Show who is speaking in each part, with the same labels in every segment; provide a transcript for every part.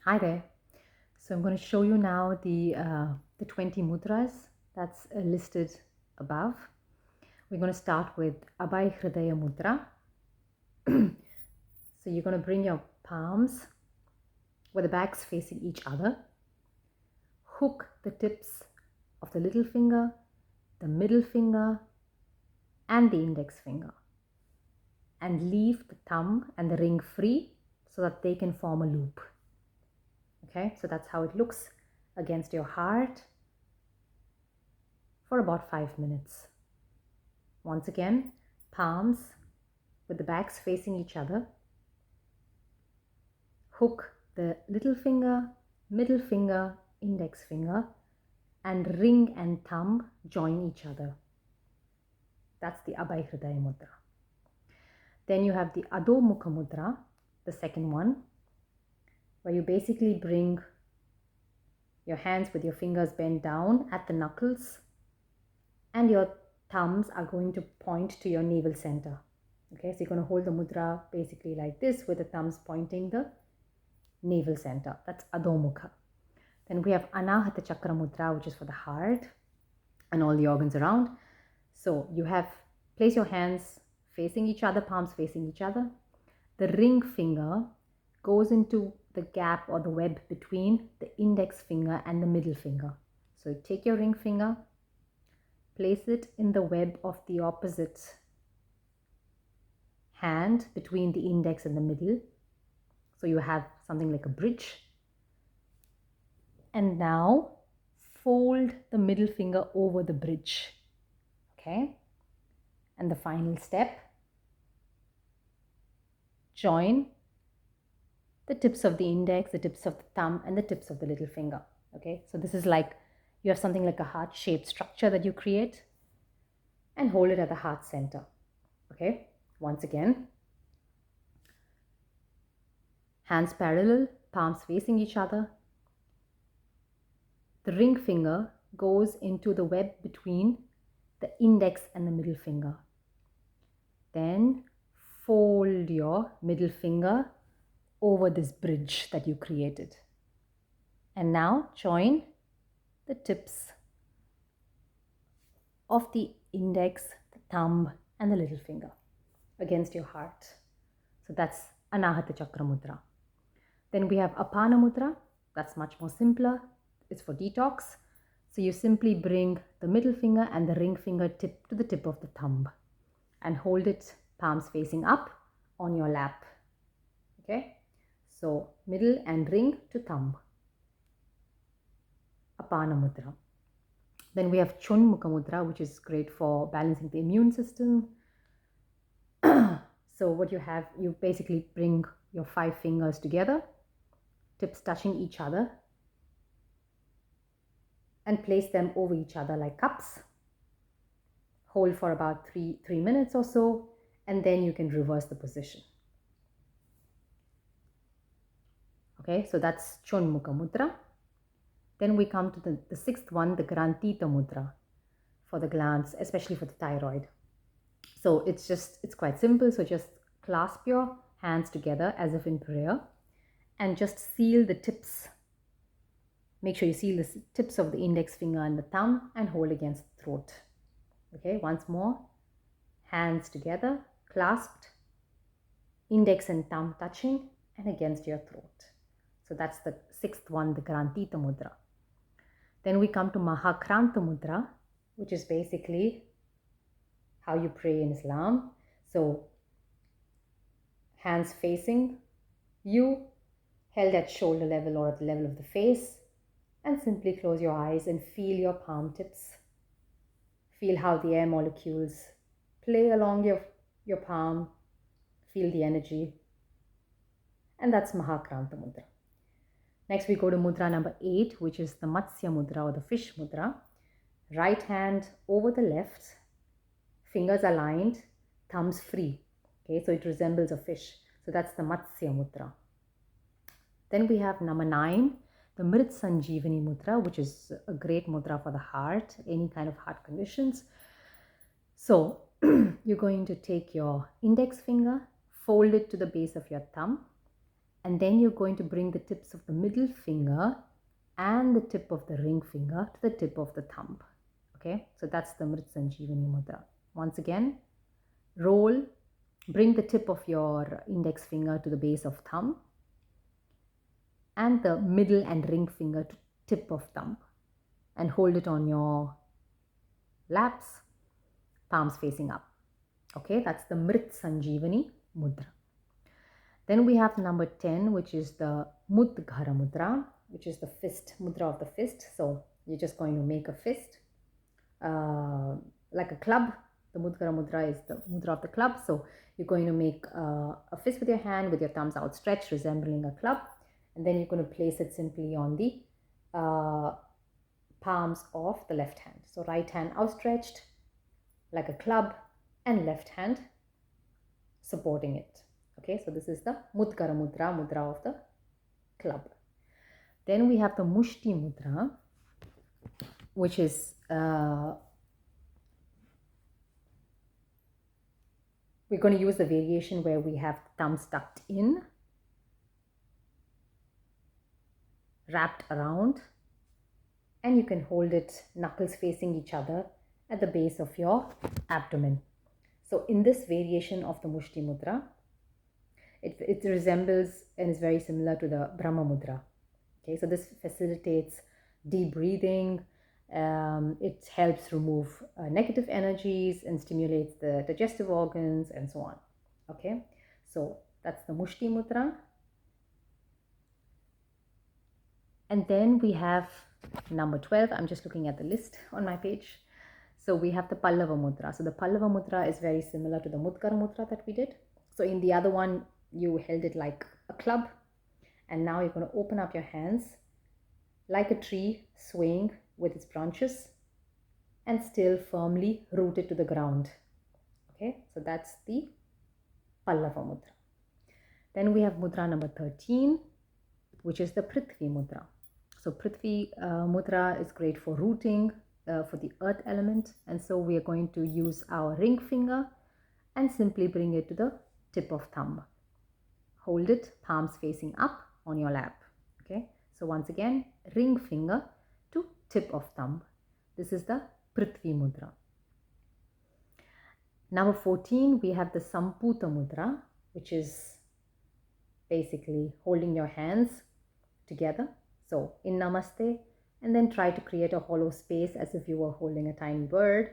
Speaker 1: Hi there. So I'm going to show you now the 20 mudras that's listed above. We're going to start with Abhayhridaymudra. So you're going to bring your palms with the backs facing each other. Hook the tips of the little finger, the middle finger, and the index finger. And leave the thumb and the ring free so that they can form a loop. Okay, so that's how it looks against your heart for about 5 minutes. Once again, palms with the backs facing each other. Hook the little finger, middle finger, index finger, and ring and thumb join each other. That's the Abhayhridaymudra. Then you have the Adhomukhamudra, the second one, where you basically bring your hands with your fingers bent down at the knuckles, and your thumbs are going to point to your navel center. Okay, so you're going to hold the mudra basically like this with the thumbs pointing the navel center. That's Adhomukha. Then we have Anaahatchakra mudra, which is for the heart and all the organs around. So you have, place your hands facing each other, palms facing each other. The ring finger goes into the gap or the web between the index finger and the middle finger. So take your ring finger, place it in the web of the opposite hand between the index and the middle. So you have something like a bridge. And now fold the middle finger over the bridge. Okay. And the final step, join the tips of the index, the tips of the thumb, and the tips of the little finger. Okay. So this is like, you have something like a heart-shaped structure that you create, and hold it at the heart center. Okay. Once again, hands parallel, palms facing each other. The ring finger goes into the web between the index and the middle finger. Then fold your middle finger over this bridge that you created. And now join the tips of the index, the thumb, and the little finger against your heart. So that's Anaahatchakra mudra. Then we have Apana Mudra. That's much more simpler. It's for detox. So you simply bring the middle finger and the ring finger tip to the tip of the thumb and hold it palms facing up on your lap. Okay. So middle and ring to thumb. Apana Mudra. Then we have Chonmukamudra, which is great for balancing the immune system. So what you have, you basically bring your 5 fingers together, tips touching each other, and place them over each other like cups. Hold for about 3 minutes or so, and then you can reverse the position. Okay, so that's Chonmukamudra. Then we come to the 6th one, the Granthitamudra, for the glands, especially for the thyroid. So it's quite simple. So just clasp your hands together as if in prayer and just seal the tips. Make sure you seal the tips of the index finger and the thumb and hold against the throat. Okay, once more, hands together, clasped, index and thumb touching and against your throat. So that's the 6th one, the Granthitamudra. Then we come to Mahakraantamudra, which is basically how you pray in Islam. So hands facing you, held at shoulder level or at the level of the face, and simply close your eyes and feel your palm tips. Feel how the air molecules play along your palm. Feel the energy. And that's Mahakraantamudra. Next we go to mudra number 8, which is the Matsya Mudra or the fish mudra. Right hand over the left, fingers aligned, thumbs free. Okay, so it resembles a fish. So that's the Matsya Mudra. Then we have number 9, the Mrit Sanjeevani Mudra, which is a great mudra for the heart, any kind of heart conditions. So you're going to take your index finger, fold it to the base of your thumb, And then you're going to bring the tips of the middle finger and the tip of the ring finger to the tip of the thumb. Okay, so that's the Mrit Sanjeevani Mudra. Once again, roll, bring the tip of your index finger to the base of thumb and the middle and ring finger to tip of thumb, and hold it on your laps, palms facing up. Okay, that's the Mrit Sanjeevani Mudra. Then we have number 10, which is the Mudra, which is the fist, mudra of the fist. So you're just going to make a fist like a club. The Mudra is the mudra of the club. So you're going to make a fist with your hand, with your thumbs outstretched, resembling a club. And then you're going to place it simply on the palms of the left hand. So right hand outstretched like a club and left hand supporting it. Okay, so this is the Mudra, mudra of the club. Then we have the Mushti Mudra, which is we're going to use the variation where we have thumbs tucked in, wrapped around, and you can hold it knuckles facing each other at the base of your abdomen. So in this variation of the Mushti Mudra, it resembles and is very similar to the Brahma Mudra. Okay, so this facilitates deep breathing. It helps remove negative energies and stimulates the digestive organs and so on. Okay, so that's the Mushti Mudra. And then we have number 12. I'm just looking at the list on my page. So we have the Pallava Mudra. So the Pallava Mudra is very similar to the Mudra Mudra that we did. So in the other one, you held it like a club. And now you're going to open up your hands like a tree swaying with its branches and still firmly rooted to the ground. Okay, so that's the Pallava Mudra. Then we have Mudra number 13, which is the Prithvi Mudra. So Prithvi Mudra is great for rooting, for the earth element. And so we are going to use our ring finger and simply bring it to the tip of thumb. Hold it, palms facing up on your lap. Okay, so once again, ring finger to tip of thumb. This is the Prithvi Mudra. Number 14, we have the Samputa Mudra, which is basically holding your hands together. So in Namaste, and then try to create a hollow space as if you were holding a tiny bird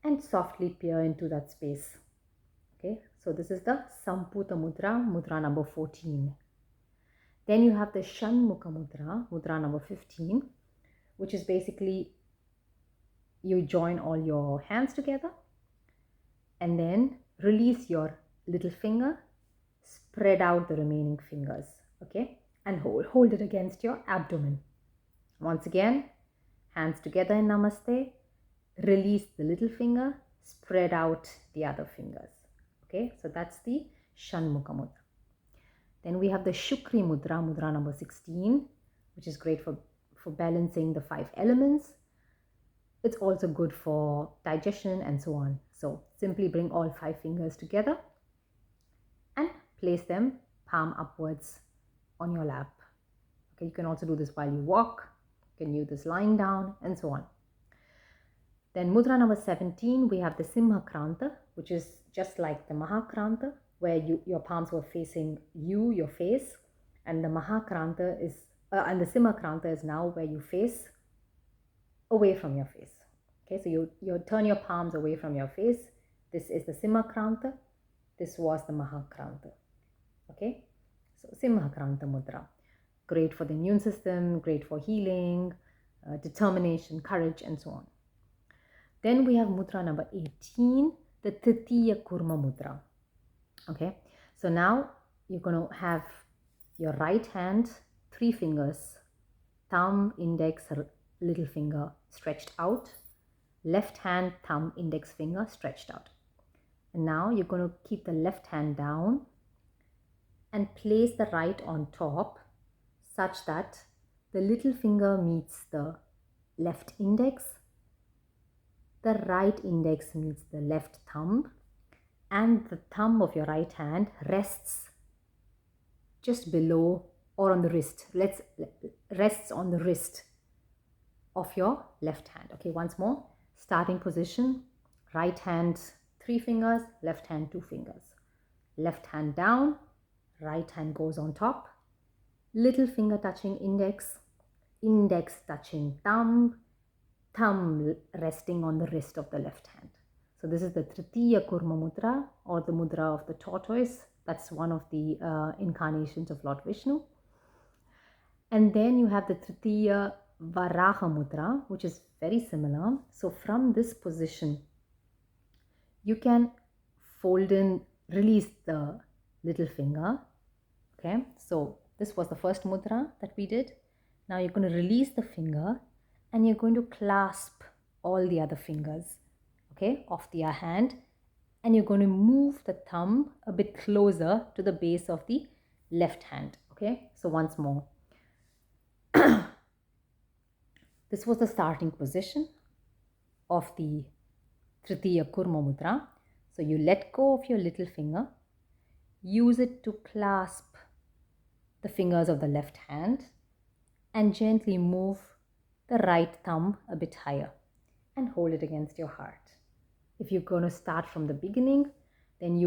Speaker 1: and softly peer into that space. Okay, so this is the Samputa Mudra, mudra number 14. Then you have the Chonmukamudra, mudra number 15, which is basically you join all your hands together and then release your little finger, spread out the remaining fingers, okay, and hold it against your abdomen. Once again, hands together in Namaste, release the little finger, spread out the other fingers. Okay, so that's the Chonmukamudra. Then we have the Shukri Mudra, mudra number 16, which is great for balancing the 5 elements. It's also good for digestion and so on. So simply bring all 5 fingers together and place them palm upwards on your lap. Okay, you can also do this while you walk. You can use this lying down and so on. Then mudra number 17, we have the Mahakraantamudra, which is just like the Mahakraantamudra, where your palms were facing you, your face, and the Mahakraantamudra is and the Mahakraantamudra is now where you face away from your face. Okay, so you turn your palms away from your face. This is the Mahakraantamudra. This was the Mahakraantamudra. Okay, so Mahakraantamudra, great for the immune system, great for healing, determination, courage, and so on. Then we have mudra number 18, the Tritiya Kurma Mudra. Okay, so now you're going to have your right hand, 3 fingers, thumb, index, little finger stretched out, left hand, thumb, index finger stretched out. And now you're going to keep the left hand down and place the right on top such that the little finger meets the left index, the right index meets the left thumb, and the thumb of your right hand rests just below or on the wrist. Rests on the wrist of your left hand. Okay, once more, starting position, right hand 3 fingers, left hand 2 fingers. Left hand down, right hand goes on top, little finger touching index, index touching thumb, thumb resting on the wrist of the left hand. So this is the Tritiya Kurma Mudra, or the Mudra of the tortoise. That's one of the incarnations of Lord Vishnu. And then you have the Tritiya Varaha Mudra, which is very similar. So from this position, you can fold in, release the little finger. Okay, so this was the first mudra that we did. Now you're going to release the finger and you're going to clasp all the other fingers, okay, of the hand, and you're going to move the thumb a bit closer to the base of the left hand. Okay, so once more. This was the starting position of the Tritiya Kurma Mudra. So you let go of your little finger, use it to clasp the fingers of the left hand, and gently move the right thumb a bit higher and hold it against your heart. If you're going to start from the beginning, then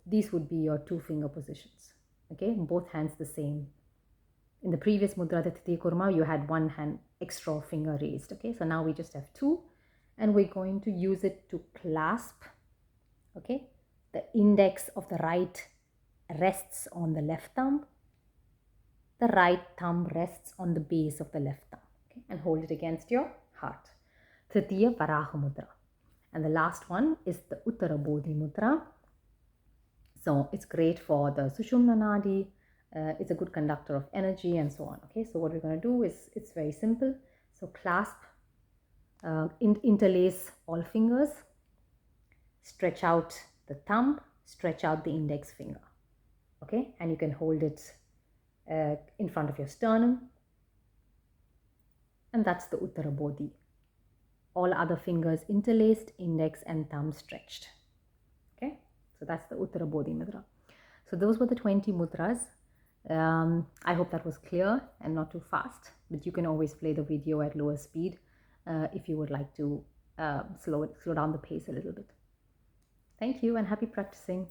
Speaker 1: these would be your 2 finger positions. Okay, both hands the same. In the previous mudra, the Tritiya Kurma, you had 1 hand extra finger raised. Okay, so now we just have 2, and we're going to use it to clasp. Okay, the index of the right rests on the left thumb. The right thumb rests on the base of the left thumb. Okay, and hold it against your heart. Tritiya Varaha Mudra. And the last one is the Uttara Bodhi Mudra. So it's great for the Sushumna Nadi. It's a good conductor of energy and so on. Okay, so what we're going to do is, it's very simple. So clasp, interlace all fingers, stretch out the thumb, stretch out the index finger. Okay, and you can hold it in front of your sternum, and that's the Uttara Bodhi. All other fingers interlaced, index and thumb stretched. Okay, so that's the Uttara Bodhi Mudra. So those were the 20 mudras. I hope that was clear and not too fast, but you can always play the video at lower speed if you would like to slow down the pace a little bit. Thank you and happy practicing.